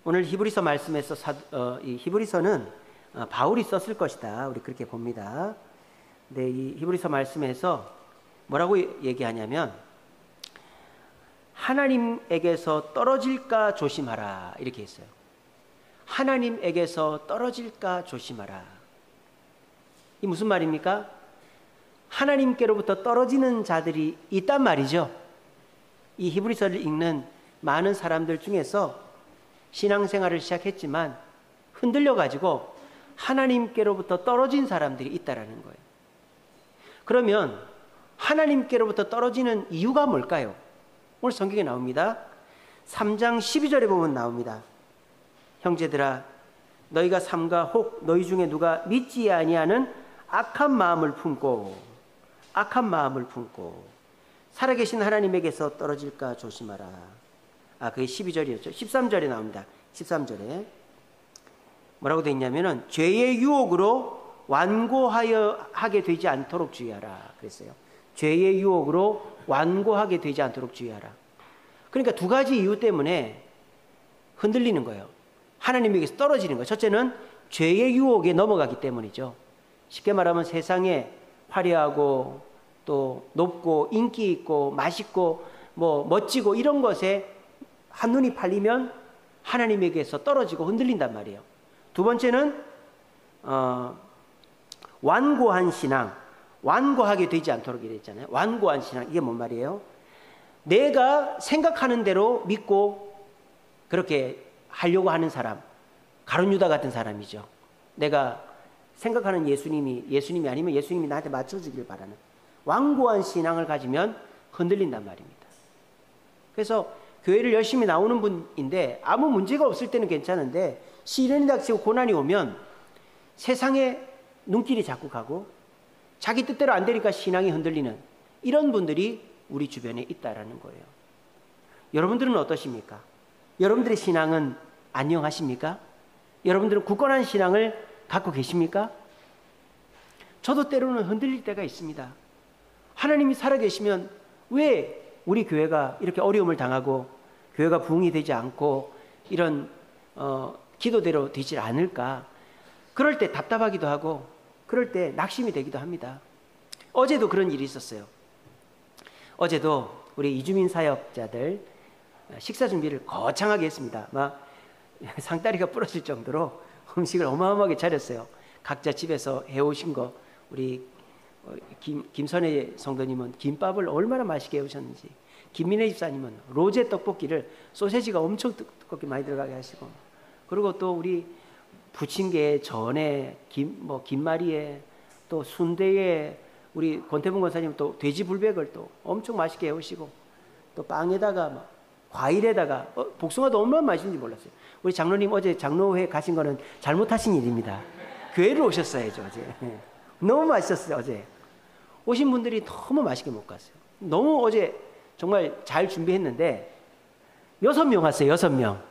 오늘 히브리서 말씀에서 이 히브리서는 바울이 썼을 것이다. 우리 그렇게 봅니다. 근데 이 히브리서 말씀에서 뭐라고 얘기하냐면 하나님에게서 떨어질까 조심하라 이렇게 했어요. 하나님에게서 떨어질까 조심하라. 이 무슨 말입니까? 하나님께로부터 떨어지는 자들이 있단 말이죠. 이 히브리서를 읽는 많은 사람들 중에서 신앙생활을 시작했지만 흔들려가지고 하나님께로부터 떨어진 사람들이 있다라는 거예요. 그러면 하나님께로부터 떨어지는 이유가 뭘까요? 오늘 성경에 나옵니다. 3장 12절에 보면 나옵니다. 형제들아 너희가 삼가 혹 너희 중에 누가 믿지 아니하는 악한 마음을 품고 살아계신 하나님에게서 떨어질까 조심하라. 그게 12절이었죠. 13절에 나옵니다. 13절에 뭐라고 되어 있냐면은 죄의 유혹으로 완고하게 되지 않도록 주의하라 그랬어요. 죄의 유혹으로 완고하게 되지 않도록 주의하라. 그러니까 두 가지 이유 때문에 흔들리는 거예요. 하나님에게서 떨어지는 거예요. 첫째는 죄의 유혹에 넘어가기 때문이죠. 쉽게 말하면 세상에 화려하고 또 높고 인기 있고 맛있고 뭐 멋지고 이런 것에 한눈이 팔리면 하나님에게서 떨어지고 흔들린단 말이에요. 두 번째는 완고한 신앙, 완고하게 되지 않도록 이랬잖아요. 완고한 신앙, 이게 뭔 말이에요? 내가 생각하는 대로 믿고 그렇게 하려고 하는 사람, 가룟 유다 같은 사람이죠. 내가 생각하는 예수님이 아니면 예수님이 나한테 맞춰주길 바라는 완고한 신앙을 가지면 흔들린단 말입니다. 그래서 교회를 열심히 나오는 분인데 아무 문제가 없을 때는 괜찮은데 시련이 닥치고 고난이 오면 세상에 눈길이 자꾸 가고 자기 뜻대로 안 되니까 신앙이 흔들리는 이런 분들이 우리 주변에 있다라는 거예요. 여러분들은 어떠십니까? 여러분들의 신앙은 안녕하십니까? 여러분들은 굳건한 신앙을 갖고 계십니까? 저도 때로는 흔들릴 때가 있습니다. 하나님이 살아계시면 왜 우리 교회가 이렇게 어려움을 당하고 교회가 부흥이 되지 않고 이런 기도대로 되질 않을까? 그럴 때 답답하기도 하고 그럴 때 낙심이 되기도 합니다. 어제도 그런 일이 있었어요. 어제도 우리 이주민 사역자들 식사 준비를 거창하게 했습니다. 막 상다리가 부러질 정도로 음식을 어마어마하게 차렸어요. 각자 집에서 해오신 거 우리 김선혜 성도님은 김밥을 얼마나 맛있게 해오셨는지, 김민혜 집사님은 로제 떡볶이를 소세지가 엄청 두껍게 많이 들어가게 하시고, 그리고 또 우리 부침개 전에 김말이에 또 순대에 우리 권태봉 권사님 또 돼지 불백을 또 엄청 맛있게 해오시고, 또 빵에다가 막 과일에다가 복숭아도 얼마나 맛있는지 몰랐어요. 우리 장로님 어제 장로회 가신 거는 잘못하신 일입니다. 교회를 오셨어야죠. 어제 너무 맛있었어요. 어제 오신 분들이 너무 맛있게 먹고 갔어요. 너무 어제 정말 잘 준비했는데 6명 왔어요. 6명.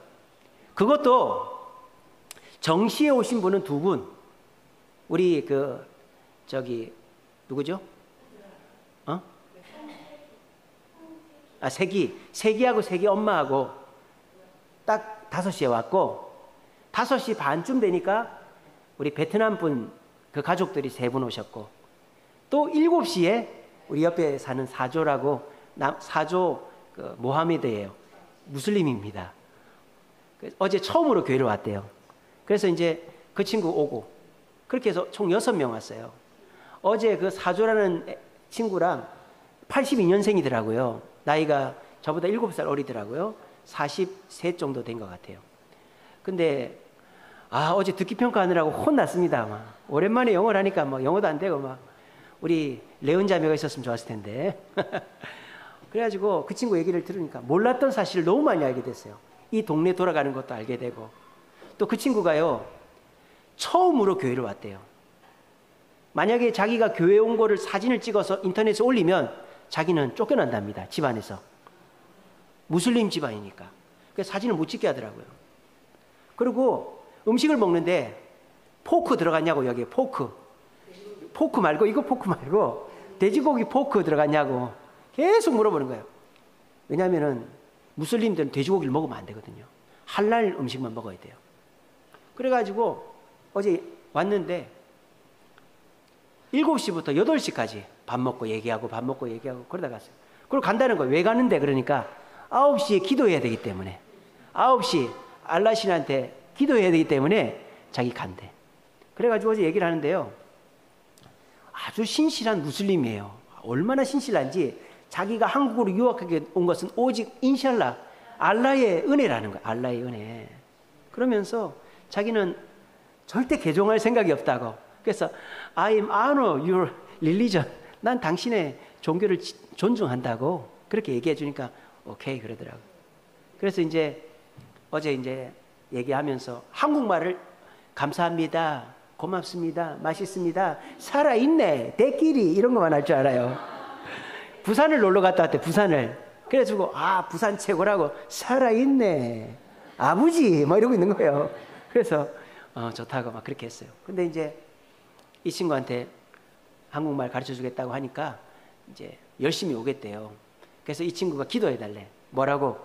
그것도 정시에 오신 분은 2분. 우리 누구죠? 세기하고 세기 엄마하고 딱 5시에 왔고, 5시 반쯤 되니까 우리 베트남 분 그 가족들이 3분 오셨고, 또 7시에 우리 옆에 사는 사조라고 사조 모하메드예요. 무슬림입니다. 어제 처음으로 교회를 왔대요. 그래서 이제 그 친구 오고, 그렇게 해서 총 6명 왔어요. 어제 그 사조라는 친구랑 82년생이더라고요. 나이가 저보다 7살 어리더라고요. 43 정도 된 것 같아요. 근데 어제 듣기 평가하느라고 혼났습니다. 막 오랜만에 영어를 하니까 막 영어도 안 되고 막 우리 레온 자매가 있었으면 좋았을 텐데. 그래가지고 그 친구 얘기를 들으니까 몰랐던 사실을 너무 많이 알게 됐어요. 이 동네 돌아가는 것도 알게 되고, 또 그 친구가요 처음으로 교회를 왔대요. 만약에 자기가 교회 온 거를 사진을 찍어서 인터넷에 올리면 자기는 쫓겨난답니다. 집안에서. 무슬림 집안이니까. 그래서 사진을 못 찍게 하더라고요. 그리고 음식을 먹는데 포크 들어갔냐고, 여기에 포크 말고, 이거 포크 말고 돼지고기 포크 들어갔냐고 계속 물어보는 거예요. 왜냐하면은 무슬림들은 돼지고기를 먹으면 안 되거든요. 할랄 음식만 먹어야 돼요. 그래가지고 어제 왔는데 7시부터 8시까지 밥 먹고 얘기하고 밥 먹고 얘기하고 그러다 갔어요. 그리고 간다는 거예요. 왜 가는데? 그러니까 9시에 기도해야 되기 때문에 9시 알라 신한테 기도해야 되기 때문에 자기 간대. 그래가지고 어제 얘기를 하는데요. 아주 신실한 무슬림이에요. 얼마나 신실한지 자기가 한국으로 유학하게 온 것은 오직 인샬라 알라의 은혜라는 거예요. 알라의 은혜. 그러면서 자기는 절대 개종할 생각이 없다고. 그래서 I honor your religion. 난 당신의 종교를 존중한다고 그렇게 얘기해 주니까 오케이 그러더라고. 그래서 이제 어제 이제 얘기하면서 한국말을 감사합니다, 고맙습니다, 맛있습니다, 살아있네, 대끼리 이런 것만 할 줄 알아요. 부산을 놀러 갔다 왔대. 부산을. 그래가지고 아 부산 최고라고, 살아있네 아버지 뭐 이러고 있는 거예요. 그래서 좋다고 막 그렇게 했어요. 근데 이제 이 친구한테 한국말 가르쳐 주겠다고 하니까 이제 열심히 오겠대요. 그래서 이 친구가 기도해 달래. 뭐라고?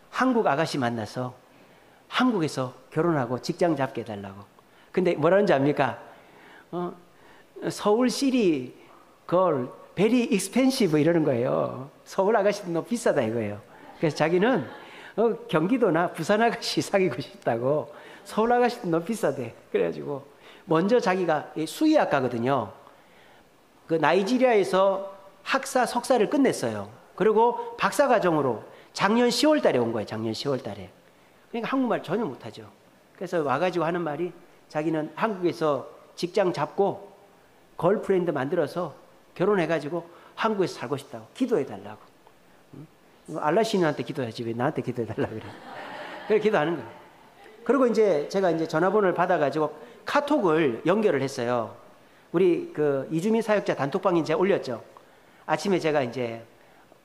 한국 아가씨 만나서 한국에서 결혼하고 직장 잡게 해달라고. 근데 뭐라는지 압니까? 서울시리 걸 very expensive 이러는 거예요. 서울 아가씨도 너무 비싸다 이거예요. 그래서 자기는 경기도나 부산 아가씨 사귀고 싶다고. 서울 아가씨도 너무 비싸대. 그래가지고 먼저 자기가 수의학과거든요. 그 나이지리아에서 학사 석사를 끝냈어요. 그리고 박사과정으로 작년 10월 달에 온 거예요. 작년 10월 달에. 그러니까 한국말 전혀 못하죠. 그래서 와가지고 하는 말이 자기는 한국에서 직장 잡고 걸프렌드 만들어서 결혼해가지고 한국에서 살고 싶다고. 기도해달라고. 알라 신한테 기도해야지 왜 나한테 기도해달라고 그래. 그래 기도하는 거예요. 그리고 이제 제가 이제 전화번호를 받아가지고 카톡을 연결을 했어요. 우리 그 이주민 사역자 단톡방에 제가 올렸죠. 아침에 제가 이제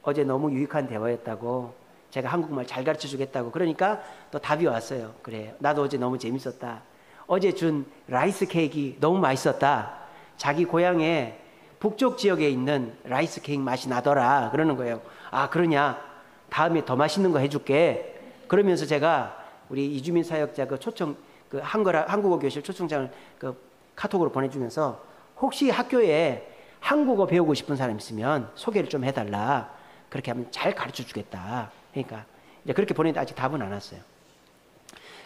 어제 너무 유익한 대화였다고, 제가 한국말 잘 가르쳐 주겠다고. 그러니까 또 답이 왔어요. 그래, 나도 어제 너무 재밌었다. 어제 준 라이스 케이크 너무 맛있었다. 자기 고향에 북쪽 지역에 있는 라이스 케이크 맛이 나더라. 그러는 거예요. 아 그러냐, 다음에 더 맛있는 거 해줄게. 그러면서 제가 우리 이주민 사역자 그 초청 그 한국어 교실 초청장을 그 카톡으로 보내주면서 혹시 학교에 한국어 배우고 싶은 사람 있으면 소개를 좀 해달라. 그렇게 하면 잘 가르쳐 주겠다. 그러니까 이제 그렇게 보냈는데 아직 답은 안 왔어요.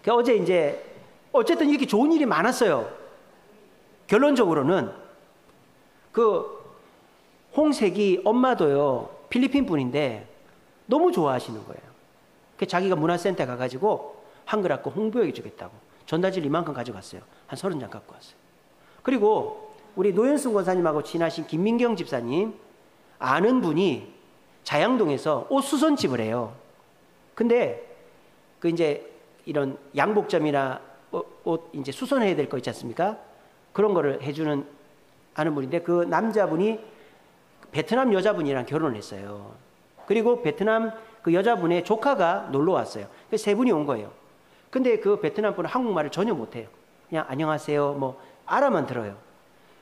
그러니까 어제 이제 어쨌든 이렇게 좋은 일이 많았어요. 결론적으로는 그 홍색이 엄마도요 필리핀 분인데 너무 좋아하시는 거예요. 그 자기가 문화센터 가가지고 한글 학교 홍보해 주겠다고 전단지를 이만큼 가져갔어요. 한 30장 갖고 왔어요. 그리고 우리 노현승 권사님하고 친하신 김민경 집사님 아는 분이 자양동에서 옷 수선집을 해요. 근데 그 이제 이런 양복점이나 옷 이제 수선해야 될 거 있지 않습니까? 그런 거를 해주는 아는 분인데 그 남자분이 베트남 여자분이랑 결혼을 했어요. 그리고 베트남 그 여자분의 조카가 놀러 왔어요. 그래서 세 분이 온 거예요. 근데 그 베트남 분은 한국말을 전혀 못해요. 그냥 안녕하세요 뭐 알아만 들어요.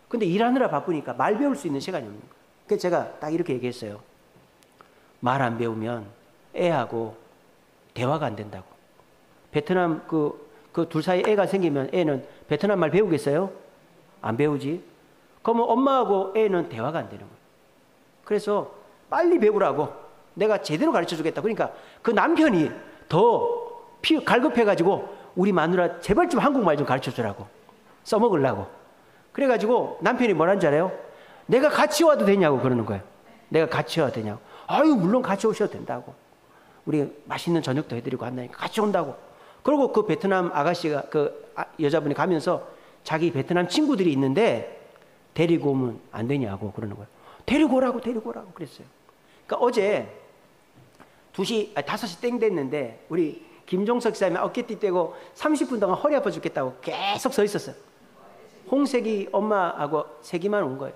근데 일하느라 바쁘니까 말 배울 수 있는 시간이 없는 거예요. 그래서 제가 딱 이렇게 얘기했어요. 말 안 배우면 애하고 대화가 안 된다고. 베트남 그 둘 사이에 애가 생기면 애는 베트남 말 배우겠어요? 안 배우지. 그러면 엄마하고 애는 대화가 안 되는 거예요. 그래서 빨리 배우라고 내가 제대로 가르쳐 주겠다. 그러니까 그 남편이 더 갈급해가지고 우리 마누라 제발 좀 한국말 좀 가르쳐 주라고 써먹으려고. 그래가지고 남편이 뭐라는 줄 알아요? 내가 같이 와도 되냐고 그러는 거예요. 내가 같이 와도 되냐고. 아유 물론 같이 오셔도 된다고. 우리 맛있는 저녁도 해드리고 한다니까 같이 온다고. 그리고 그 베트남 아가씨가 그 여자분이 가면서 자기 베트남 친구들이 있는데 데리고 오면 안 되냐고 그러는 거예요. 데리고 오라고 그랬어요. 그러니까 어제 5시 땡 됐는데 우리 김종석 집사님이 어깨띠 떼고 30분 동안 허리 아파 죽겠다고 계속 서 있었어요. 홍색이 엄마하고 세기만 온 거예요.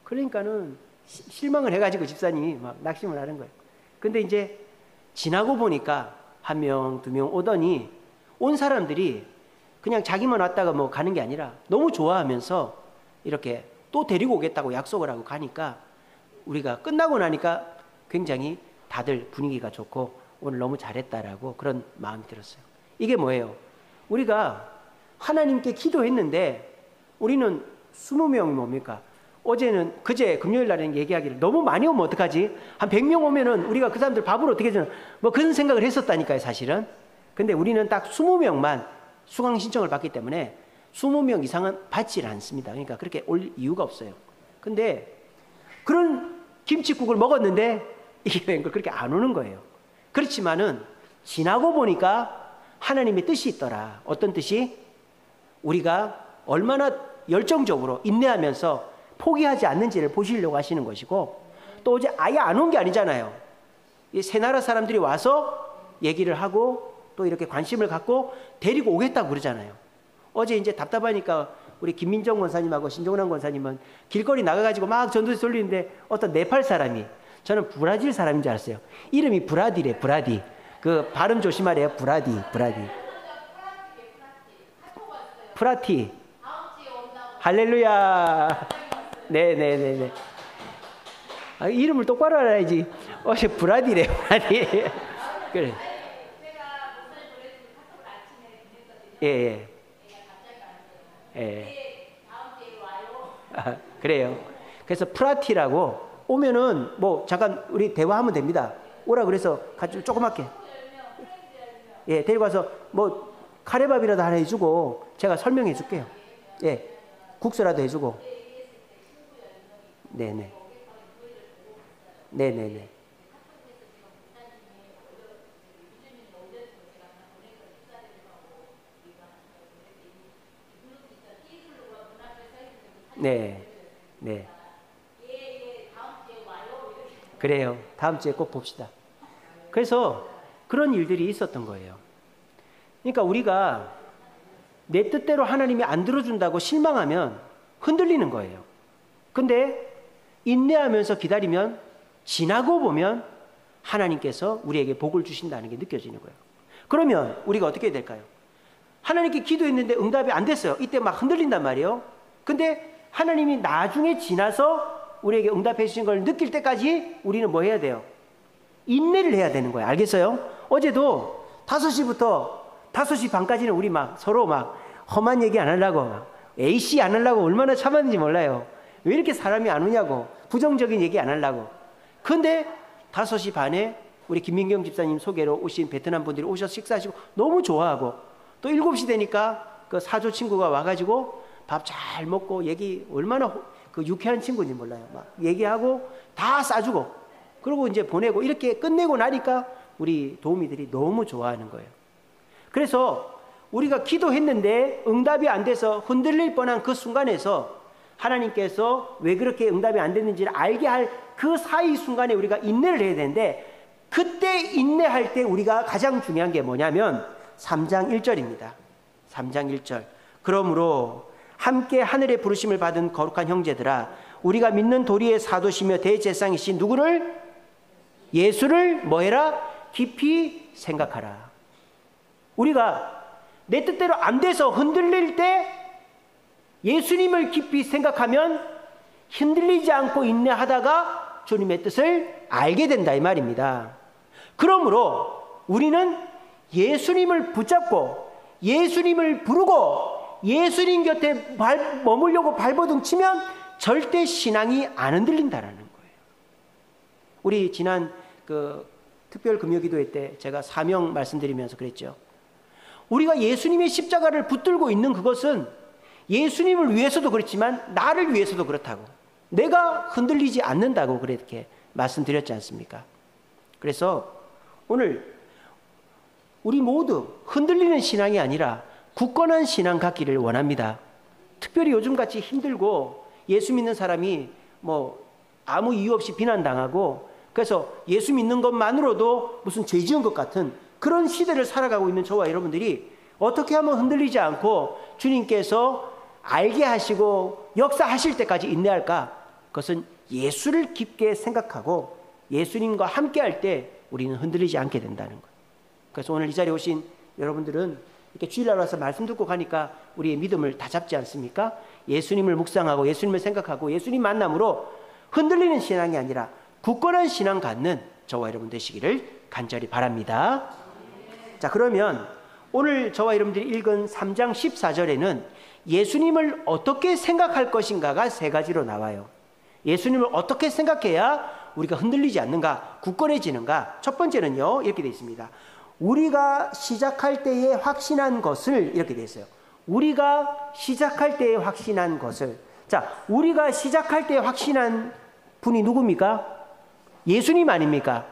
그러니까는 실망을 해가지고 집사님이 막 낙심을 하는 거예요. 근데 이제 지나고 보니까 1명, 2명 오더니 온 사람들이 그냥 자기만 왔다가 뭐 가는 게 아니라 너무 좋아하면서 이렇게 또 데리고 오겠다고 약속을 하고 가니까 우리가 끝나고 나니까 굉장히 다들 분위기가 좋고 오늘 너무 잘했다라고 그런 마음이 들었어요. 이게 뭐예요? 우리가 하나님께 기도했는데 우리는 20명이 뭡니까? 어제는 그제 금요일 날에는 얘기하기를 너무 많이 오면 어떡하지? 한 100명 오면은 우리가 그 사람들 밥을 어떻게 주나? 뭐 그런 생각을 했었다니까요, 사실은. 근데 우리는 딱 20명만 수강 신청을 받기 때문에 20명 이상은 받지를 않습니다. 그러니까 그렇게 올 이유가 없어요. 근데 그런 김칫국을 먹었는데 이게 그렇게 안 오는 거예요. 그렇지만은 지나고 보니까 하나님의 뜻이 있더라. 어떤 뜻이? 우리가 얼마나 열정적으로 인내하면서 포기하지 않는지를 보시려고 하시는 것이고, 또 어제 아예 안 온 게 아니잖아요. 이 세 나라 사람들이 와서 얘기를 하고 또 이렇게 관심을 갖고 데리고 오겠다고 그러잖아요. 어제 이제 답답하니까 우리 김민정 권사님하고 신종남 권사님은 길거리 나가가지고 막 전도지 돌리는데 어떤 네팔 사람이, 저는 브라질 사람인 줄 알았어요. 이름이 브라디래, 브라디. 그 발음 조심하래요. 브라디. 프라티. 할렐루야. 네네네네. 아, 이름을 똑바로 알아야지. 어제 브라디래, 브라디. 그래. 예. 아, 그래요. 그래서 프라티라고 오면은 뭐 잠깐 우리 대화하면 됩니다. 오라 그래서 같이 조그맣게. 예, 데리고 와서 뭐 카레밥이라도 하나 해주고 제가 설명해 줄게요. 예, 국수라도 해주고. 네네. 네네네. 네, 네. 그래요. 다음 주에 꼭 봅시다. 그래서 그런 일들이 있었던 거예요. 그러니까 우리가 내 뜻대로 하나님이 안 들어준다고 실망하면 흔들리는 거예요. 근데 인내하면서 기다리면 지나고 보면 하나님께서 우리에게 복을 주신다는 게 느껴지는 거예요. 그러면 우리가 어떻게 해야 될까요? 하나님께 기도했는데 응답이 안 됐어요. 이때 막 흔들린단 말이에요. 근데 하나님이 나중에 지나서 우리에게 응답해 주신 걸 느낄 때까지 우리는 뭐 해야 돼요? 인내를 해야 되는 거예요. 알겠어요? 어제도 5시부터 5시 반까지는 우리 막 서로 막 험한 얘기 안 하려고, AC 안 하려고 얼마나 참았는지 몰라요. 왜 이렇게 사람이 안 오냐고, 부정적인 얘기 안 하려고. 근데 5시 반에 우리 김민경 집사님 소개로 오신 베트남 분들이 오셔서 식사하시고 너무 좋아하고, 또 7시 되니까 그 사조 친구가 와가지고 밥 잘 먹고 얘기 얼마나 그 유쾌한 친구인지 몰라요. 막 얘기하고 다 싸주고 그리고 이제 보내고 이렇게 끝내고 나니까 우리 도우미들이 너무 좋아하는 거예요. 그래서 우리가 기도했는데 응답이 안 돼서 흔들릴 뻔한 그 순간에서 하나님께서 왜 그렇게 응답이 안 됐는지를 알게 할 그 사이 순간에 우리가 인내를 해야 되는데, 그때 인내할 때 우리가 가장 중요한 게 뭐냐면 3장 1절입니다. 3장 1절. 그러므로 함께 하늘의 부르심을 받은 거룩한 형제들아, 우리가 믿는 도리의 사도시며 대제사장이신 누구를? 예수를 뭐해라? 깊이 생각하라. 우리가 내 뜻대로 안 돼서 흔들릴 때 예수님을 깊이 생각하면 흔들리지 않고 인내하다가 주님의 뜻을 알게 된다 이 말입니다. 그러므로 우리는 예수님을 붙잡고 예수님을 부르고 예수님 곁에 머물려고 발버둥 치면 절대 신앙이 안 흔들린다라는 거예요. 우리 지난 그 특별 금요기도회 때 제가 사명 말씀드리면서 그랬죠. 우리가 예수님의 십자가를 붙들고 있는 그것은 예수님을 위해서도 그렇지만 나를 위해서도 그렇다고, 내가 흔들리지 않는다고 그렇게 말씀드렸지 않습니까? 그래서 오늘 우리 모두 흔들리는 신앙이 아니라 굳건한 신앙 갖기를 원합니다. 특별히 요즘같이 힘들고 예수 믿는 사람이 뭐 아무 이유 없이 비난당하고 그래서 예수 믿는 것만으로도 무슨 죄 지은 것 같은 그런 시대를 살아가고 있는 저와 여러분들이 어떻게 하면 흔들리지 않고 주님께서 알게 하시고 역사하실 때까지 인내할까? 그것은 예수를 깊게 생각하고 예수님과 함께 할 때 우리는 흔들리지 않게 된다는 거예요. 그래서 오늘 이 자리에 오신 여러분들은 이렇게 주일날 와서 말씀 듣고 가니까 우리의 믿음을 다 잡지 않습니까? 예수님을 묵상하고 예수님을 생각하고 예수님 만남으로 흔들리는 신앙이 아니라 굳건한 신앙 갖는 저와 여러분 되시기를 간절히 바랍니다. 자, 그러면 오늘 저와 여러분들이 읽은 3장 14절에는 예수님을 어떻게 생각할 것인가가 세 가지로 나와요. 예수님을 어떻게 생각해야 우리가 흔들리지 않는가, 굳건해지는가. 첫 번째는요, 이렇게 되어 있습니다. 우리가 시작할 때에 확신한 것을, 이렇게 되어 있어요. 우리가 시작할 때에 확신한 것을. 자, 우리가 시작할 때에 확신한 분이 누굽니까? 예수님 아닙니까?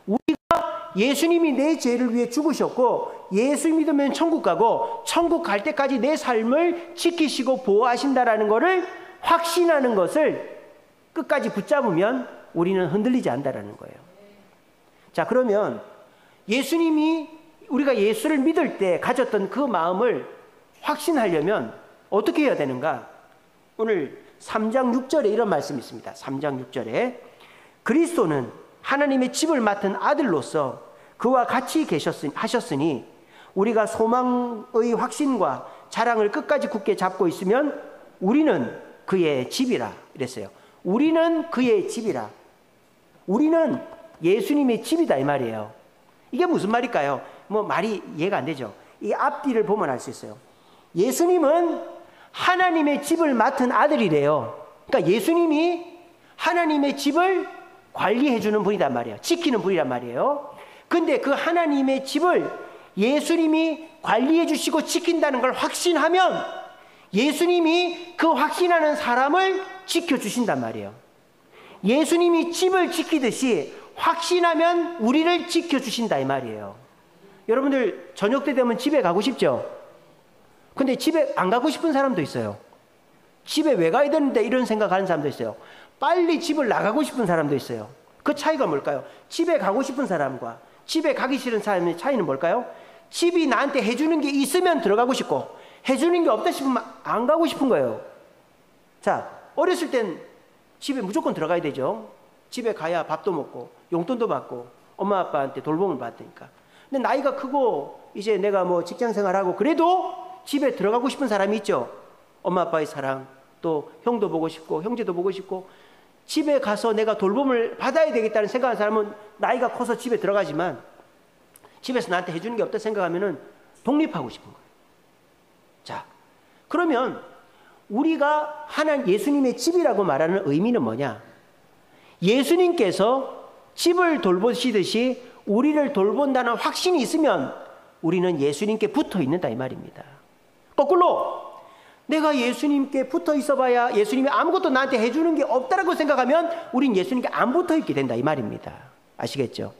우리가 예수님이 내 죄를 위해 죽으셨고 예수 믿으면 천국 가고 천국 갈 때까지 내 삶을 지키시고 보호하신다라는 것을 확신하는 것을 끝까지 붙잡으면 우리는 흔들리지 않는다라는 거예요. 자, 그러면 예수님이, 우리가 예수를 믿을 때 가졌던 그 마음을 확신하려면 어떻게 해야 되는가? 오늘 3장 6절에 이런 말씀이 있습니다. 3장 6절에 그리스도는 하나님의 집을 맡은 아들로서 그와 같이 하셨으니 우리가 소망의 확신과 자랑을 끝까지 굳게 잡고 있으면 우리는 그의 집이라 이랬어요. 우리는 그의 집이라. 우리는 예수님의 집이다 이 말이에요. 이게 무슨 말일까요? 뭐 말이 이해가 안 되죠. 이 앞뒤를 보면 알 수 있어요. 예수님은 하나님의 집을 맡은 아들이래요. 그러니까 예수님이 하나님의 집을 관리해 주는 분이란 말이에요. 지키는 분이란 말이에요. 근데 그 하나님의 집을 예수님이 관리해 주시고 지킨다는 걸 확신하면 예수님이 그 확신하는 사람을 지켜주신단 말이에요. 예수님이 집을 지키듯이 확신하면 우리를 지켜주신다 이 말이에요. 여러분들 저녁 때 되면 집에 가고 싶죠? 근데 집에 안 가고 싶은 사람도 있어요. 집에 왜 가야 되는데 이런 생각하는 사람도 있어요. 빨리 집을 나가고 싶은 사람도 있어요. 그 차이가 뭘까요? 집에 가고 싶은 사람과 집에 가기 싫은 사람의 차이는 뭘까요? 집이 나한테 해주는 게 있으면 들어가고 싶고 해주는 게 없다 싶으면 안 가고 싶은 거예요. 자, 어렸을 땐 집에 무조건 들어가야 되죠. 집에 가야 밥도 먹고 용돈도 받고 엄마 아빠한테 돌봄을 받으니까. 근데 나이가 크고 이제 내가 뭐 직장생활하고 그래도 집에 들어가고 싶은 사람이 있죠. 엄마 아빠의 사랑, 또 형도 보고 싶고 형제도 보고 싶고 집에 가서 내가 돌봄을 받아야 되겠다는 생각하는 사람은 나이가 커서 집에 들어가지만 집에서 나한테 해주는 게 없다 생각하면은 독립하고 싶은 거예요. 자, 그러면 우리가 하나님 예수님의 집이라고 말하는 의미는 뭐냐? 예수님께서 집을 돌보시듯이 우리를 돌본다는 확신이 있으면 우리는 예수님께 붙어 있는다 이 말입니다. 거꾸로 내가 예수님께 붙어 있어 봐야 예수님이 아무것도 나한테 해주는 게 없다라고 생각하면 우린 예수님께 안 붙어 있게 된다 이 말입니다. 아시겠죠?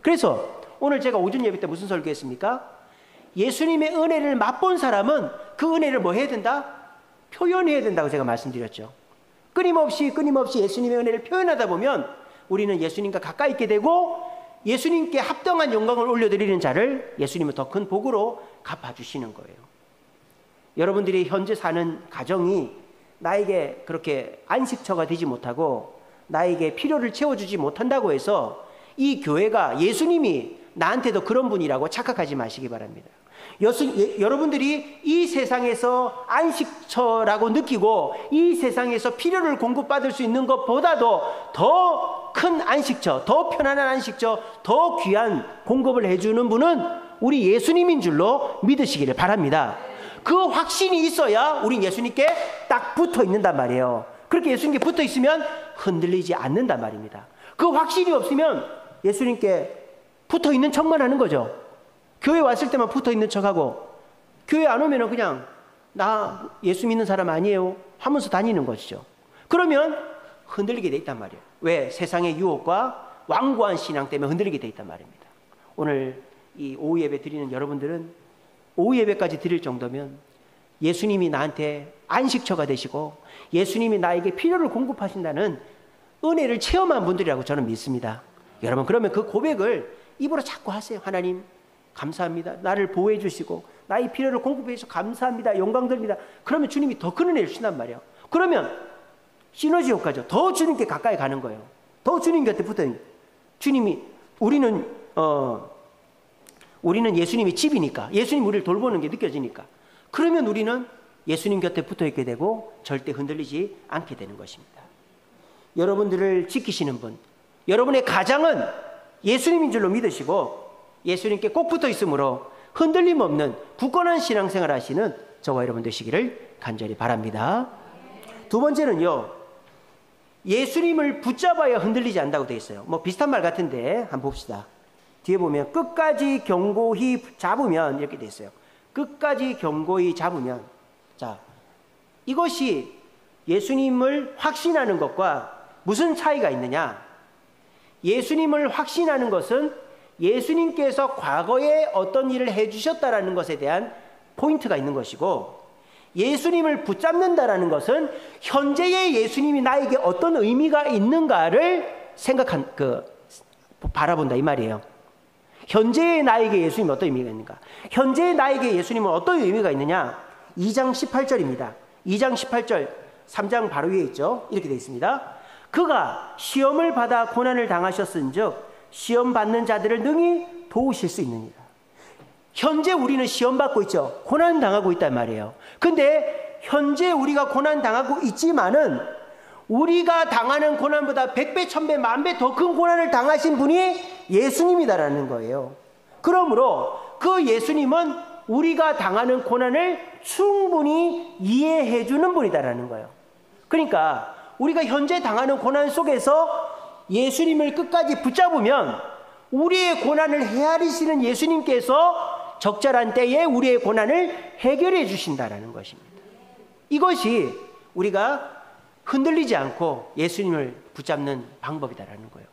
그래서 오늘 제가 오전 예배 때 무슨 설교했습니까? 예수님의 은혜를 맛본 사람은 그 은혜를 뭐 해야 된다? 표현해야 된다고 제가 말씀드렸죠. 끊임없이 예수님의 은혜를 표현하다 보면 우리는 예수님과 가까이 있게 되고 예수님께 합당한 영광을 올려드리는 자를 예수님은 더 큰 복으로 갚아주시는 거예요. 여러분들이 현재 사는 가정이 나에게 그렇게 안식처가 되지 못하고 나에게 필요를 채워주지 못한다고 해서 이 교회가 예수님이 나한테도 그런 분이라고 착각하지 마시기 바랍니다. 여러분들이 이 세상에서 안식처라고 느끼고 이 세상에서 필요를 공급받을 수 있는 것보다도 더 큰 안식처, 더 편안한 안식처, 더 귀한 공급을 해주는 분은 우리 예수님인 줄로 믿으시기를 바랍니다. 그 확신이 있어야 우린 예수님께 딱 붙어 있는단 말이에요. 그렇게 예수님께 붙어 있으면 흔들리지 않는단 말입니다. 그 확신이 없으면 예수님께 붙어 있는 척만 하는 거죠. 교회 왔을 때만 붙어 있는 척하고 교회 안 오면 그냥 나 예수 믿는 사람 아니에요 하면서 다니는 것이죠. 그러면 흔들리게 돼 있단 말이에요. 왜? 세상의 유혹과 완고한 신앙 때문에 흔들리게 돼 있단 말입니다. 오늘 이 오후 예배 드리는 여러분들은 오후 예배까지 드릴 정도면 예수님이 나한테 안식처가 되시고 예수님이 나에게 필요를 공급하신다는 은혜를 체험한 분들이라고 저는 믿습니다. 여러분, 그러면 그 고백을 입으로 자꾸 하세요. 하나님 감사합니다. 나를 보호해 주시고 나의 필요를 공급해 주셔서 감사합니다. 영광 드립니다. 그러면 주님이 더 큰 은혜를 주신단 말이에요. 그러면 시너지 효과죠. 더 주님께 가까이 가는 거예요. 더 주님 곁에 붙어 있는 거예요. 주님이 우리는 예수님이 집이니까 예수님 우리를 돌보는 게 느껴지니까 그러면 우리는 예수님 곁에 붙어 있게 되고 절대 흔들리지 않게 되는 것입니다. 여러분들을 지키시는 분, 여러분의 가장은 예수님인 줄로 믿으시고 예수님께 꼭 붙어 있으므로 흔들림 없는 굳건한 신앙생활 하시는 저와 여러분 되시기를 간절히 바랍니다. 두 번째는요, 예수님을 붙잡아야 흔들리지 않는다고 되어 있어요. 뭐 비슷한 말 같은데 한번 봅시다. 뒤에 보면 끝까지 견고히 잡으면 이렇게 되어 있어요. 끝까지 견고히 잡으면. 자, 이것이 예수님을 확신하는 것과 무슨 차이가 있느냐? 예수님을 확신하는 것은 예수님께서 과거에 어떤 일을 해주셨다라는 것에 대한 포인트가 있는 것이고, 예수님을 붙잡는다라는 것은 현재의 예수님이 나에게 어떤 의미가 있는가를 바라본다 이 말이에요. 현재의 나에게 예수님이 어떤 의미가 있는가? 현재의 나에게 예수님은 어떤 의미가 있느냐? 2장 18절입니다. 2장 18절, 3장 바로 위에 있죠. 이렇게 되어 있습니다. 그가 시험을 받아 고난을 당하셨은즉 시험 받는 자들을 능히 도우실 수 있느니라. 현재 우리는 시험 받고 있죠. 고난 당하고 있단 말이에요. 근데 현재 우리가 고난 당하고 있지만은 우리가 당하는 고난보다 100배, 1000배, 10,000배 더 큰 고난을 당하신 분이 예수님이다라는 거예요. 그러므로 그 예수님은 우리가 당하는 고난을 충분히 이해해 주는 분이다라는 거예요. 그러니까 우리가 현재 당하는 고난 속에서 예수님을 끝까지 붙잡으면 우리의 고난을 헤아리시는 예수님께서 적절한 때에 우리의 고난을 해결해 주신다라는 것입니다. 이것이 우리가 흔들리지 않고 예수님을 붙잡는 방법이다라는 거예요.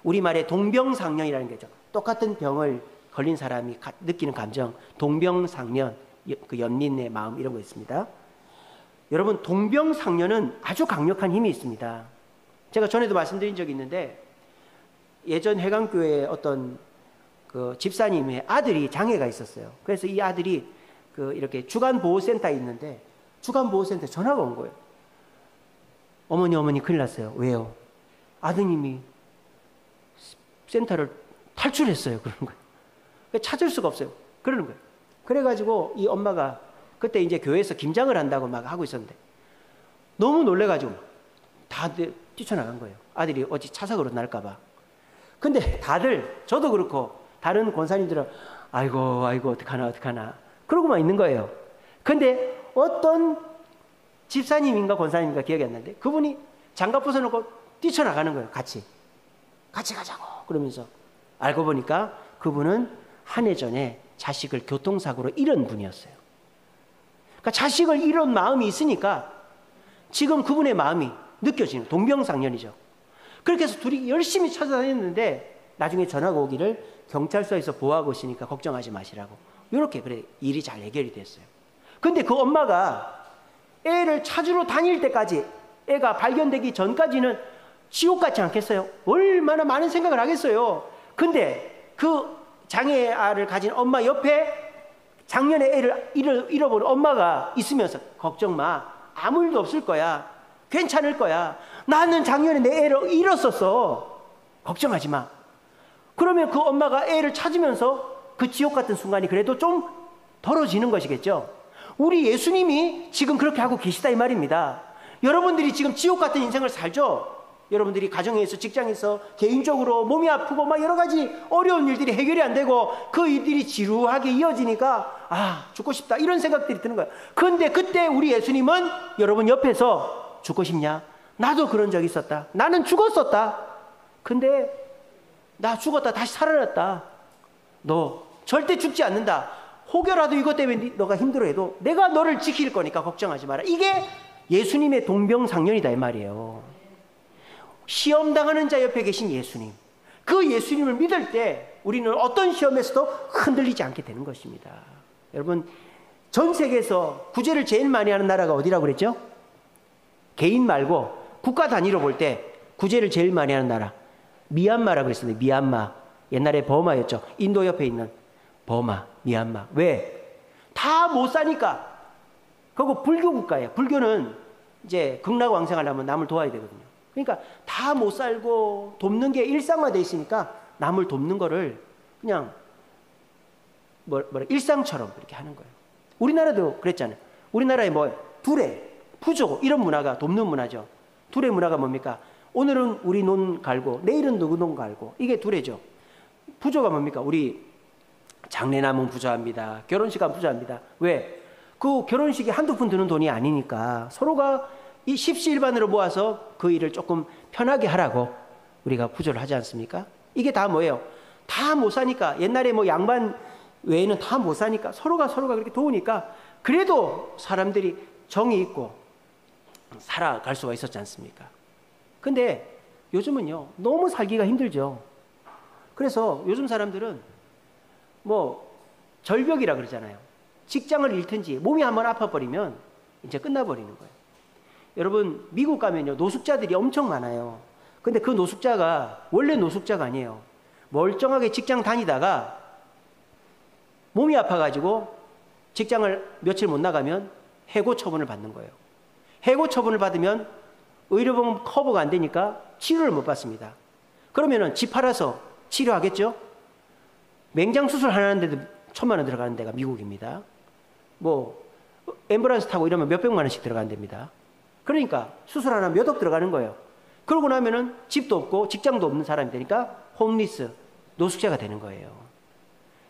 우리말에 동병상련이라는 거죠. 똑같은 병을 걸린 사람이 느끼는 감정, 동병상련, 그 연민의 마음 이런 거 있습니다. 여러분, 동병상련은 아주 강력한 힘이 있습니다. 제가 전에도 말씀드린 적이 있는데, 예전 해강교회에 어떤 그 집사님의 아들이 장애가 있었어요. 그래서 이 아들이 이렇게 주간보호센터에 있는데, 주간보호센터에 전화가 온 거예요. 어머니 큰일 났어요. 왜요? 아드님이 센터를 탈출했어요. 그러는 거예요. 찾을 수가 없어요. 그러는 거예요. 그래가지고 이 엄마가 그때 이제 교회에서 김장을 한다고 막 하고 있었는데 너무 놀래가지고 다들 뛰쳐나간 거예요. 아들이 어찌 차석으로 날까봐. 근데 다들, 저도 그렇고 다른 권사님들은 아이고 어떡하나 그러고만 있는 거예요. 근데 어떤 집사님인가 권사님인가 기억이 안 나는데 그분이 장갑 벗어놓고 뛰쳐나가는 거예요. 같이 가자고 그러면서. 알고 보니까 그분은 한 해 전에 자식을 교통사고로 잃은 분이었어요. 그러니까 자식을 잃은 마음이 있으니까 지금 그분의 마음이 느껴지는, 동병상련이죠. 그렇게 해서 둘이 열심히 찾아다녔는데 나중에 전화가 오기를 경찰서에서 보호하고 있으니까 걱정하지 마시라고. 이렇게 그래 일이 잘 해결이 됐어요. 근데 그 엄마가 애를 찾으러 다닐 때까지, 애가 발견되기 전까지는 지옥 같지 않겠어요? 얼마나 많은 생각을 하겠어요. 근데 그 장애아를 가진 엄마 옆에 작년에 애를 잃어버린 엄마가 있으면서 걱정 마, 아무 일도 없을 거야, 괜찮을 거야, 나는 작년에 내 애를 잃었었어, 걱정하지 마. 그러면 그 엄마가 애를 찾으면서 그 지옥 같은 순간이 그래도 좀 덜어지는 것이겠죠. 우리 예수님이 지금 그렇게 하고 계시다 이 말입니다. 여러분들이 지금 지옥 같은 인생을 살죠. 여러분들이 가정에서, 직장에서, 개인적으로 몸이 아프고 막 여러 가지 어려운 일들이 해결이 안 되고 그 일들이 지루하게 이어지니까 죽고 싶다 이런 생각들이 드는 거예요. 그런데 그때 우리 예수님은 여러분 옆에서 죽고 싶냐? 나도 그런 적이 있었다. 나는 죽었었다. 근데 나 죽었다 다시 살아났다. 너 절대 죽지 않는다. 혹여라도 이것 때문에 너가 힘들어해도 내가 너를 지킬 거니까 걱정하지 마라. 이게 예수님의 동병상련이다 이 말이에요. 시험당하는 자 옆에 계신 예수님, 그 예수님을 믿을 때 우리는 어떤 시험에서도 흔들리지 않게 되는 것입니다. 여러분, 전 세계에서 구제를 제일 많이 하는 나라가 어디라고 그랬죠? 개인 말고 국가 단위로 볼 때 구제를 제일 많이 하는 나라, 미얀마라고 했습니다. 미얀마. 옛날에 버마였죠. 인도 옆에 있는 버마, 미얀마. 왜? 다 못 사니까. 그리고 불교 국가예요. 불교는 이제 극락왕생하려면 남을 도와야 되거든요. 그러니까 다 못 살고 돕는 게 일상화되어 있으니까 남을 돕는 거를 그냥 일상처럼 그렇게 하는 거예요. 우리나라도 그랬잖아요. 우리나라에 두레, 푸조 이런 문화가 돕는 문화죠. 두레 문화가 뭡니까? 오늘은 우리 논 갈고 내일은 누구 논 갈고, 이게 두레죠. 푸조가 뭡니까? 우리 장례나면 부자합니다. 결혼식 하면 부자합니다. 왜? 그 결혼식이 한두 푼 드는 돈이 아니니까 서로가 이 십시일반으로 모아서 그 일을 조금 편하게 하라고 우리가 부조를 하지 않습니까? 이게 다 뭐예요? 다 못 사니까, 옛날에 뭐 양반 외에는 다 못 사니까 서로가 그렇게 도우니까 그래도 사람들이 정이 있고 살아갈 수가 있었지 않습니까? 근데 요즘은요, 너무 살기가 힘들죠. 그래서 요즘 사람들은 뭐 절벽이라 그러잖아요. 직장을 잃든지 몸이 한번 아파버리면 이제 끝나버리는 거예요. 여러분, 미국 가면요, 노숙자들이 엄청 많아요. 근데 그 노숙자가 원래 노숙자가 아니에요. 멀쩡하게 직장 다니다가 몸이 아파가지고 직장을 며칠 못 나가면 해고 처분을 받는 거예요. 해고 처분을 받으면 의료보험 커버가 안 되니까 치료를 못 받습니다. 그러면은 집 팔아서 치료하겠죠? 맹장 수술 하나 하는데도 1,000만 원 들어가는 데가 미국입니다. 뭐 앰뷸런스 타고 이러면 몇백만 원씩 들어가는 데입니다. 그러니까 수술 하나 몇 억 들어가는 거예요. 그러고 나면은 집도 없고 직장도 없는 사람이 되니까 홈리스, 노숙자가 되는 거예요.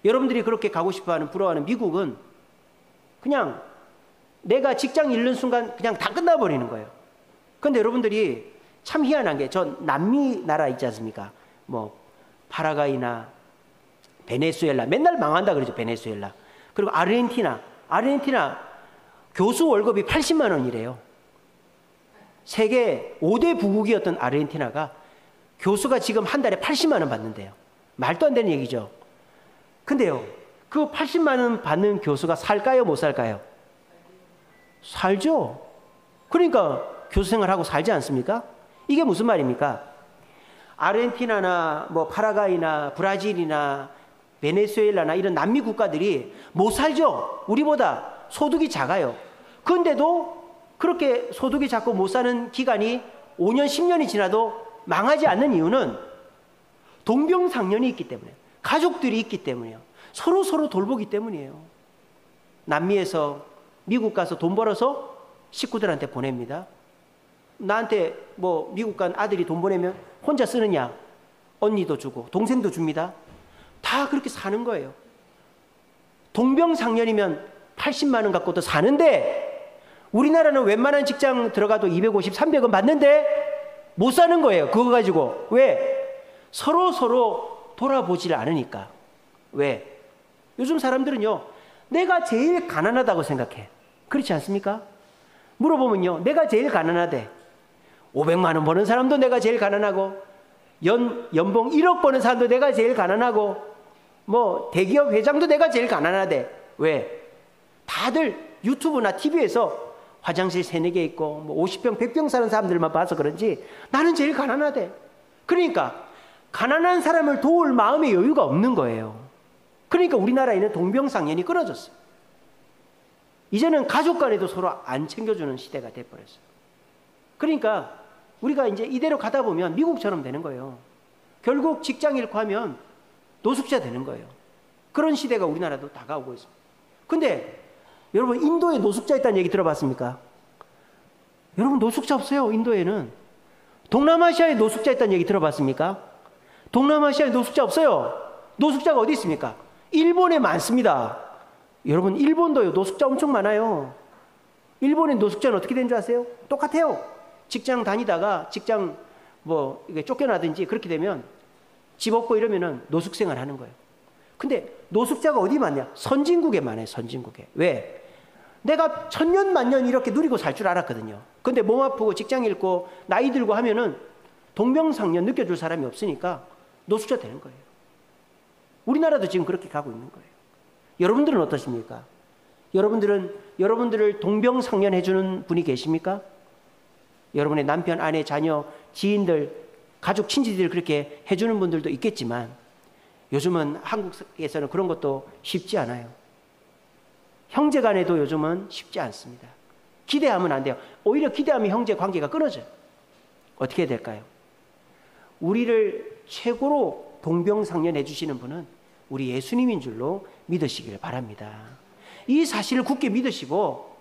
여러분들이 그렇게 가고 싶어하는, 부러워하는 미국은 그냥 내가 직장 잃는 순간 그냥 다 끝나버리는 거예요. 그런데 여러분들이 참 희한한 게, 저 남미 나라 있지 않습니까? 뭐 파라과이나 베네수엘라, 맨날 망한다 그러죠. 베네수엘라. 그리고 아르헨티나 교수 월급이 80만 원이래요. 세계 5대 부국이었던 아르헨티나가 교수가 지금 한 달에 80만 원 받는데요. 말도 안 되는 얘기죠. 근데요, 그 80만 원 받는 교수가 살까요, 못 살까요? 살죠. 그러니까 교수 생활하고 살지 않습니까? 이게 무슨 말입니까? 아르헨티나나 뭐 파라과이나 브라질이나 베네수엘라나 이런 남미 국가들이 못 살죠. 우리보다 소득이 작아요. 그런데도 그렇게 소득이 작고 못 사는 기간이 5년, 10년이 지나도 망하지 않는 이유는 동병상련이 있기 때문에, 가족들이 있기 때문이에요. 서로 돌보기 때문이에요. 남미에서 미국 가서 돈 벌어서 식구들한테 보냅니다. 나한테 뭐 미국 간 아들이 돈 보내면 혼자 쓰느냐? 언니도 주고 동생도 줍니다. 다 그렇게 사는 거예요. 동병상련이면 80만 원 갖고도 사는데, 우리나라는 웬만한 직장 들어가도 250, 300원 받는데 못 사는 거예요. 그거 가지고. 왜? 서로 돌아보지를 않으니까. 왜? 요즘 사람들은요, 내가 제일 가난하다고 생각해. 그렇지 않습니까? 물어보면요, 내가 제일 가난하대. 500만 원 버는 사람도 내가 제일 가난하고, 연봉 1억 버는 사람도 내가 제일 가난하고, 뭐 대기업 회장도 내가 제일 가난하대. 왜? 다들 유튜브나 TV에서 화장실 3-4개 있고 뭐 50평 100평 사는 사람들만 봐서 그런지 나는 제일 가난하대. 그러니까 가난한 사람을 도울 마음의 여유가 없는 거예요. 그러니까 우리나라에는 동병상련이 끊어졌어요. 이제는 가족 간에도 서로 안 챙겨주는 시대가 돼버렸어요. 그러니까 우리가 이제 이대로 가다 보면 미국처럼 되는 거예요. 결국 직장 잃고 하면 노숙자 되는 거예요. 그런 시대가 우리나라도 다가오고 있습니다. 근데 여러분, 인도에 노숙자 있다는 얘기 들어봤습니까? 여러분, 노숙자 없어요, 인도에는. 동남아시아에 노숙자 있다는 얘기 들어봤습니까? 동남아시아에 노숙자 없어요. 노숙자가 어디 있습니까? 일본에 많습니다. 여러분, 일본도요, 노숙자 엄청 많아요. 일본의 노숙자는 어떻게 된 줄 아세요? 똑같아요. 직장 다니다가 직장 뭐 이게 쫓겨나든지 그렇게 되면 집 없고 이러면은 노숙 생활 하는 거예요. 근데 노숙자가 어디 많냐? 선진국에 많아요, 선진국에. 왜? 내가 천년 만년 이렇게 누리고 살 줄 알았거든요. 근데 몸 아프고 직장 잃고 나이 들고 하면은 동병상련 느껴줄 사람이 없으니까 노숙자 되는 거예요. 우리나라도 지금 그렇게 가고 있는 거예요. 여러분들은 어떠십니까? 여러분들을 동병상련 해주는 분이 계십니까? 여러분의 남편, 아내, 자녀, 지인들, 가족, 친지들 그렇게 해주는 분들도 있겠지만 요즘은 한국에서는 그런 것도 쉽지 않아요. 형제 간에도 요즘은 쉽지 않습니다. 기대하면 안 돼요. 오히려 기대하면 형제 관계가 끊어져요. 어떻게 해야 될까요? 우리를 최고로 동병상련해 주시는 분은 우리 예수님인 줄로 믿으시길 바랍니다. 이 사실을 굳게 믿으시고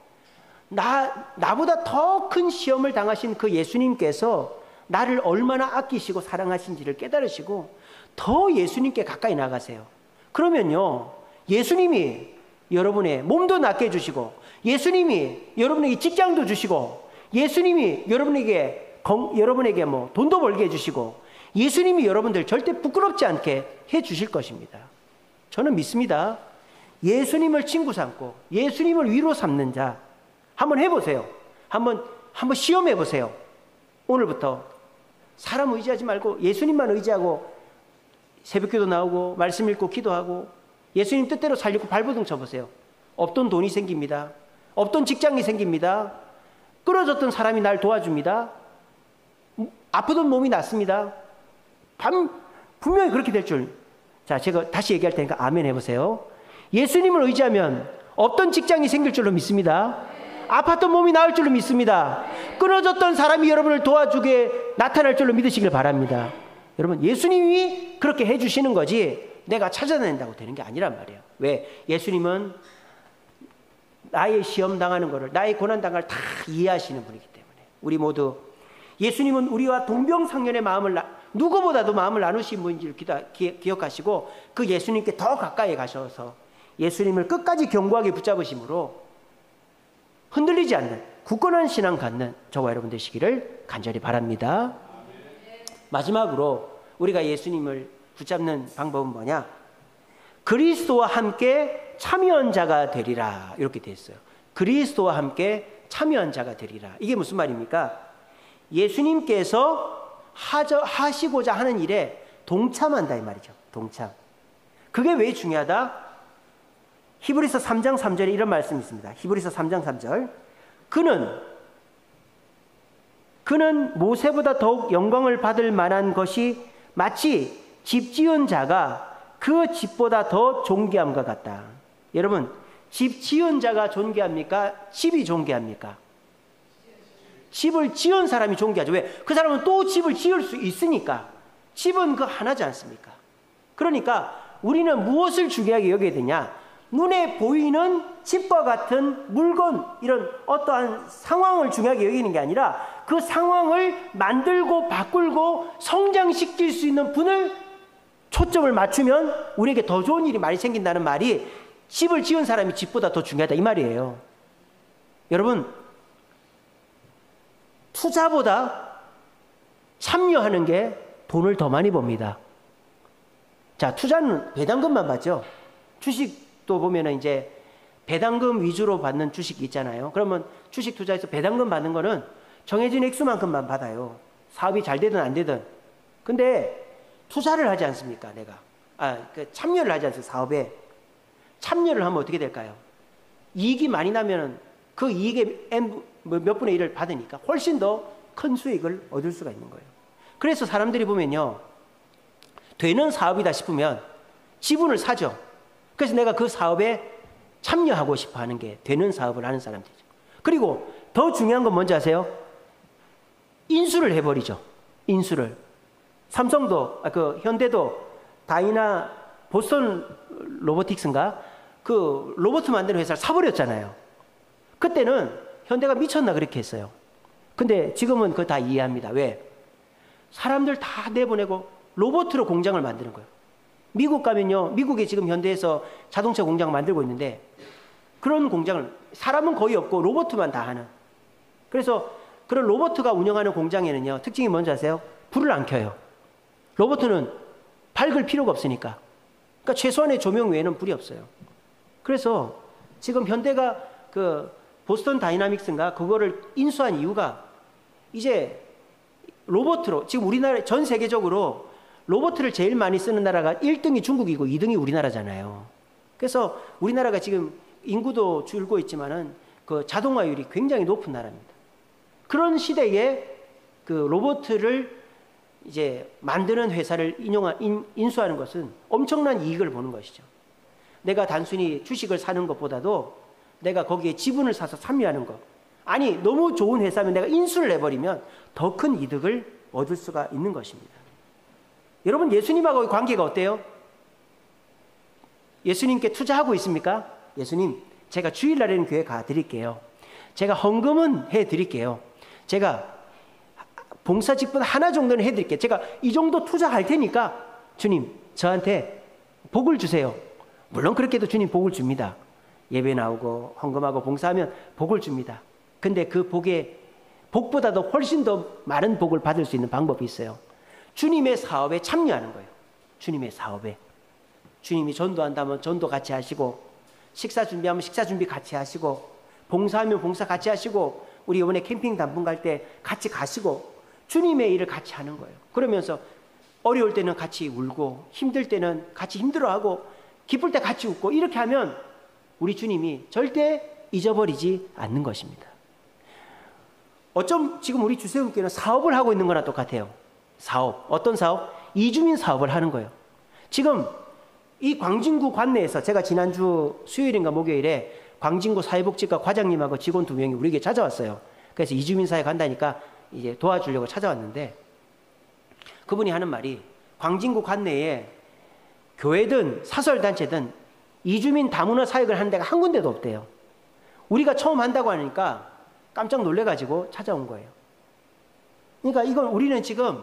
나보다 더 큰 시험을 당하신 그 예수님께서 나를 얼마나 아끼시고 사랑하신지를 깨달으시고 더 예수님께 가까이 나가세요. 그러면요, 예수님이 여러분의 몸도 낫게 해주시고, 예수님이 여러분에게 직장도 주시고, 예수님이 여러분에게 뭐 돈도 벌게 해주시고, 예수님이 여러분들 절대 부끄럽지 않게 해주실 것입니다. 저는 믿습니다. 예수님을 친구 삼고 예수님을 위로 삼는 자 한번 해보세요. 한번 시험해 보세요. 오늘부터 사람 의지하지 말고 예수님만 의지하고 새벽기도 나오고 말씀 읽고 기도하고 예수님 뜻대로 살려고 발버둥 쳐보세요. 없던 돈이 생깁니다. 없던 직장이 생깁니다. 끊어졌던 사람이 날 도와줍니다. 아프던 몸이 낫습니다. 분명히 그렇게 될 줄. 자, 제가 다시 얘기할 테니까 아멘 해보세요. 예수님을 의지하면 없던 직장이 생길 줄로 믿습니다. 아팠던 몸이 나을 줄로 믿습니다. 끊어졌던 사람이 여러분을 도와주게 나타날 줄로 믿으시길 바랍니다. 여러분, 예수님이 그렇게 해주시는 거지 내가 찾아낸다고 되는 게 아니란 말이에요. 왜? 예수님은 나의 시험 당하는 거를, 나의 고난 당할 다 이해하시는 분이기 때문에 우리 모두 예수님은 우리와 동병상련의 마음을 누구보다도 마음을 나누신 분인지를 기억하시고 그 예수님께 더 가까이 가셔서 예수님을 끝까지 견고하게 붙잡으심으로 흔들리지 않는 굳건한 신앙 갖는 저와 여러분 되시기를 간절히 바랍니다. 마지막으로 우리가 예수님을 붙잡는 방법은 뭐냐? 그리스도와 함께 참여한 자가 되리라, 이렇게 되어 있어요. 그리스도와 함께 참여한 자가 되리라. 이게 무슨 말입니까? 예수님께서 하시고자 하는 일에 동참한다 이 말이죠. 동참. 그게 왜 중요하다? 히브리서 3장 3절에 이런 말씀이 있습니다. 히브리서 3장 3절. 그는 모세보다 더욱 영광을 받을 만한 것이 마치 집 지은 자가 그 집보다 더 존귀함과 같다. 여러분, 집 지은 자가 존귀합니까? 집이 존귀합니까? 집을 지은 사람이 존귀하죠. 왜? 그 사람은 또 집을 지을 수 있으니까. 집은 그 하나지 않습니까? 그러니까 우리는 무엇을 중요하게 여겨야 되냐? 눈에 보이는 집과 같은 물건, 이런 어떠한 상황을 중요하게 여기는 게 아니라 그 상황을 만들고 바꾸고 성장시킬 수 있는 분을 초점을 맞추면 우리에게 더 좋은 일이 많이 생긴다는 말이 집을 지은 사람이 집보다 더 중요하다 이 말이에요. 여러분, 투자보다 참여하는 게 돈을 더 많이 법니다. 자, 투자는 배당금만 받죠. 주식도 보면은 이제 배당금 위주로 받는 주식이 있잖아요. 그러면 주식 투자에서 배당금 받는 거는 정해진 액수만큼만 받아요. 사업이 잘 되든 안 되든. 근데 투자를 하지 않습니까, 내가? 참여를 하지 않습니까, 사업에. 참여를 하면 어떻게 될까요? 이익이 많이 나면 그 이익의 몇 분의 1을 받으니까 훨씬 더 큰 수익을 얻을 수가 있는 거예요. 그래서 사람들이 보면요, 되는 사업이다 싶으면 지분을 사죠. 그래서 내가 그 사업에 참여하고 싶어 하는 게 되는 사업을 하는 사람들이죠. 그리고 더 중요한 건 뭔지 아세요? 인수를 해버리죠. 인수를. 삼성도, 현대도 다이나 보스턴 로보틱스인가? 그 로봇 만드는 회사를 사버렸잖아요. 그때는 현대가 미쳤나 그렇게 했어요. 근데 지금은 그거 다 이해합니다. 왜? 사람들 다 내보내고 로봇으로 공장을 만드는 거예요. 미국 가면요, 미국에 지금 현대에서 자동차 공장 만들고 있는데 그런 공장을 사람은 거의 없고 로봇만 다 하는. 그래서 그런 로봇가 운영하는 공장에는요, 특징이 뭔지 아세요? 불을 안 켜요. 로봇은 밝을 필요가 없으니까. 그러니까 최소한의 조명 외에는 불이 없어요. 그래서 지금 현대가 그 보스턴 다이나믹스인가 그거를 인수한 이유가 이제 로봇으로, 지금 우리나라 전 세계적으로 로봇을 제일 많이 쓰는 나라가 1등이 중국이고 2등이 우리나라잖아요. 그래서 우리나라가 지금 인구도 줄고 있지만은 그 자동화율이 굉장히 높은 나라입니다. 그런 시대에 그 로봇을 이제 만드는 회사를 인수하는 것은 엄청난 이익을 보는 것이죠. 내가 단순히 주식을 사는 것보다도 내가 거기에 지분을 사서 참여하는 것. 아니, 너무 좋은 회사면 내가 인수를 해버리면 더 큰 이득을 얻을 수가 있는 것입니다. 여러분, 예수님하고의 관계가 어때요? 예수님께 투자하고 있습니까? 예수님, 제가 주일날에는 교회 가드릴게요. 제가 헌금은 해드릴게요. 제가 봉사 직분 하나 정도는 해드릴게요. 제가 이 정도 투자할 테니까 주님, 저한테 복을 주세요. 물론 그렇게도 주님 복을 줍니다. 예배 나오고 헌금하고 봉사하면 복을 줍니다. 근데 그 복보다도 훨씬 더 많은 복을 받을 수 있는 방법이 있어요. 주님의 사업에 참여하는 거예요. 주님의 사업에. 주님이 전도한다면 전도 같이 하시고, 식사 준비하면 식사 준비 같이 하시고, 봉사하면 봉사 같이 하시고, 우리 이번에 캠핑 단풍 갈 때 같이 가시고, 주님의 일을 같이 하는 거예요. 그러면서 어려울 때는 같이 울고, 힘들 때는 같이 힘들어하고, 기쁠 때 같이 웃고, 이렇게 하면 우리 주님이 절대 잊어버리지 않는 것입니다. 어쩜 지금 우리 주세훈교회는 사업을 하고 있는 거나 똑같아요. 사업. 어떤 사업? 이주민 사업을 하는 거예요. 지금 이 광진구 관내에서 제가 지난주 수요일인가 목요일에 광진구 사회복지과 과장님하고 직원 2명이 우리에게 찾아왔어요. 그래서 이주민 사회 간다니까 이제 도와주려고 찾아왔는데, 그분이 하는 말이 광진구 관내에 교회든 사설단체든 이주민 다문화 사역을 하는 데가 한 군데도 없대요. 우리가 처음 한다고 하니까 깜짝 놀래가지고 찾아온 거예요. 그러니까 이건 우리는 지금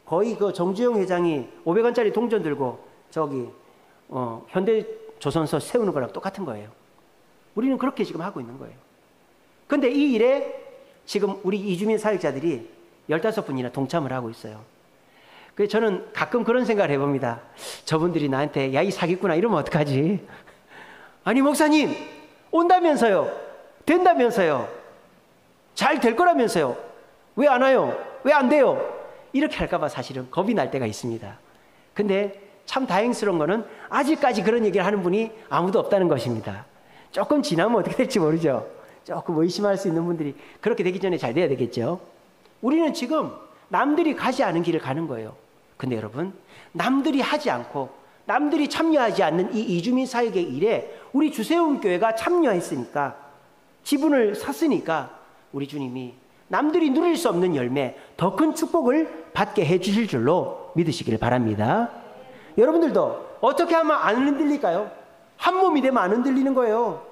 거의 그 정주영 회장이 500원짜리 동전 들고 저기 현대조선소 세우는 거랑 똑같은 거예요. 우리는 그렇게 지금 하고 있는 거예요. 근데 이 일에 지금 우리 이주민 사역자들이 15분이나 동참을 하고 있어요. 그래서 저는 가끔 그런 생각을 해봅니다. 저분들이 나한테 야, 이 사기꾼아 이러면 어떡하지? 아니 목사님 온다면서요. 된다면서요. 잘 될 거라면서요. 왜 안 와요? 왜 안 돼요? 이렇게 할까 봐 사실은 겁이 날 때가 있습니다. 근데 참 다행스러운 거는 아직까지 그런 얘기를 하는 분이 아무도 없다는 것입니다. 조금 지나면 어떻게 될지 모르죠. 조금 의심할 수 있는 분들이 그렇게 되기 전에 잘 돼야 되겠죠. 우리는 지금 남들이 가지 않은 길을 가는 거예요. 근데 여러분, 남들이 하지 않고 남들이 참여하지 않는 이 이주민 사역의 일에 우리 주세훈교회가 참여했으니까, 지분을 샀으니까 우리 주님이 남들이 누릴 수 없는 열매, 더 큰 축복을 받게 해주실 줄로 믿으시길 바랍니다. 여러분들도 어떻게 하면 안 흔들릴까요? 한 몸이 되면 안 흔들리는 거예요.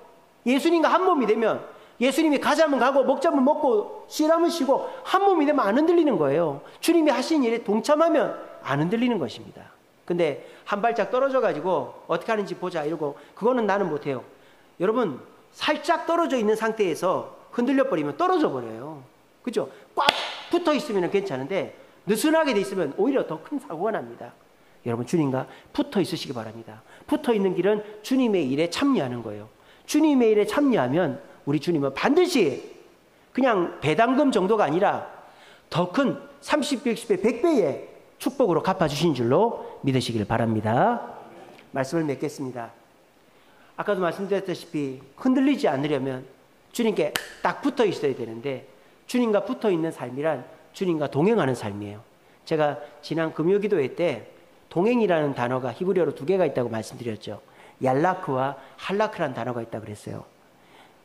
예수님과 한 몸이 되면, 예수님이 가자면 가고 먹자면 먹고 쉬라면 쉬고 한 몸이 되면 안 흔들리는 거예요. 주님이 하신 일에 동참하면 안 흔들리는 것입니다. 근데 한 발짝 떨어져 가지고 어떻게 하는지 보자 이러고, 그거는 나는 못해요. 여러분, 살짝 떨어져 있는 상태에서 흔들려 버리면 떨어져 버려요. 그죠? 꽉 붙어 있으면 괜찮은데 느슨하게 돼 있으면 오히려 더 큰 사고가 납니다. 여러분, 주님과 붙어 있으시기 바랍니다. 붙어 있는 길은 주님의 일에 참여하는 거예요. 주님의 일에 참여하면 우리 주님은 반드시 그냥 배당금 정도가 아니라 더 큰 30배, 60배, 100배의 축복으로 갚아주신 줄로 믿으시길 바랍니다. 말씀을 맺겠습니다. 아까도 말씀드렸다시피 흔들리지 않으려면 주님께 딱 붙어 있어야 되는데, 주님과 붙어 있는 삶이란 주님과 동행하는 삶이에요. 제가 지난 금요기도회 때 동행이라는 단어가 히브리어로 2개가 있다고 말씀드렸죠. 얄라크와 할라크라는 단어가 있다고 그랬어요.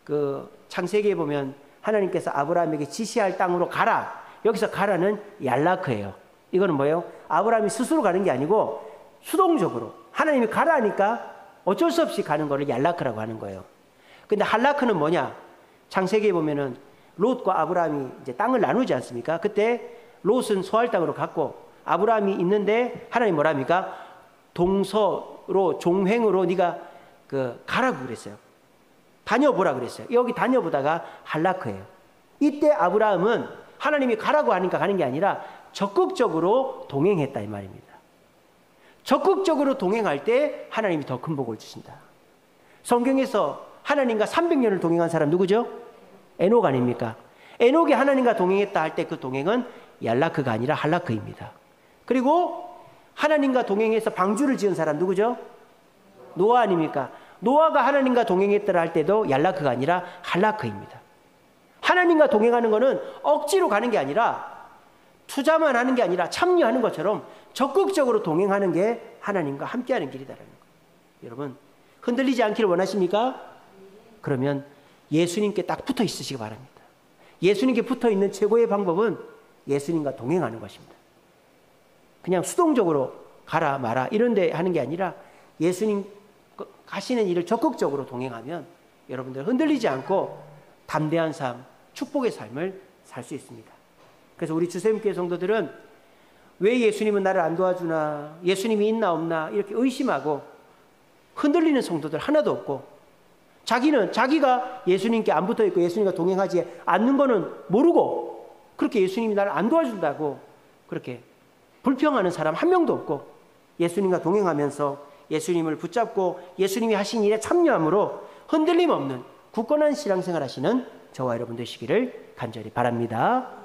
그 창세기에 보면 하나님께서 아브라함에게 지시할 땅으로 가라. 여기서 가라는 얄라크예요. 이거는 뭐예요? 아브라함이 스스로 가는 게 아니고 수동적으로 하나님이 가라 하니까 어쩔 수 없이 가는 거를 얄라크라고 하는 거예요. 근데 할라크는 뭐냐? 창세기에 보면은 롯과 아브라함이 이제 땅을 나누지 않습니까? 그때 롯은 소할 땅으로 갔고 아브라함이 있는데 하나님 뭐라 합니까? 동서로 종횡으로 네가 가라고 그랬어요. 다녀보라 그랬어요. 여기 다녀보다가 할라크예요. 이때 아브라함은 하나님이 가라고 하니까 가는 게 아니라 적극적으로 동행했다 이 말입니다. 적극적으로 동행할 때 하나님이 더 큰 복을 주신다. 성경에서 하나님과 300년을 동행한 사람 누구죠? 에녹 아닙니까? 에녹이 하나님과 동행했다 할 때 그 동행은 얄라크가 아니라 할라크입니다. 그리고 하나님과 동행해서 방주를 지은 사람 누구죠? 노아 아닙니까? 노아가 하나님과 동행했더라 할 때도 얄라크가 아니라 할라크입니다. 하나님과 동행하는 것은 억지로 가는 게 아니라, 투자만 하는 게 아니라 참여하는 것처럼 적극적으로 동행하는 게 하나님과 함께하는 길이다라는 거예요. 여러분, 흔들리지 않기를 원하십니까? 그러면 예수님께 딱 붙어 있으시기 바랍니다. 예수님께 붙어 있는 최고의 방법은 예수님과 동행하는 것입니다. 그냥 수동적으로 가라 마라 이런 데 하는 게 아니라 예수님 하시는 일을 적극적으로 동행하면 여러분들 흔들리지 않고 담대한 삶, 축복의 삶을 살 수 있습니다. 그래서 우리 주세훈교회 성도들은 왜 예수님은 나를 안 도와주나, 예수님이 있나 없나 이렇게 의심하고 흔들리는 성도들 하나도 없고, 자기가 예수님께 안 붙어 있고 예수님과 동행하지 않는 거는 모르고 그렇게 예수님이 나를 안 도와준다고 그렇게 불평하는 사람 한 명도 없고, 예수님과 동행하면서 예수님을 붙잡고 예수님이 하신 일에 참여함으로 흔들림 없는 굳건한 신앙생활 하시는 저와 여러분 되시기를 간절히 바랍니다.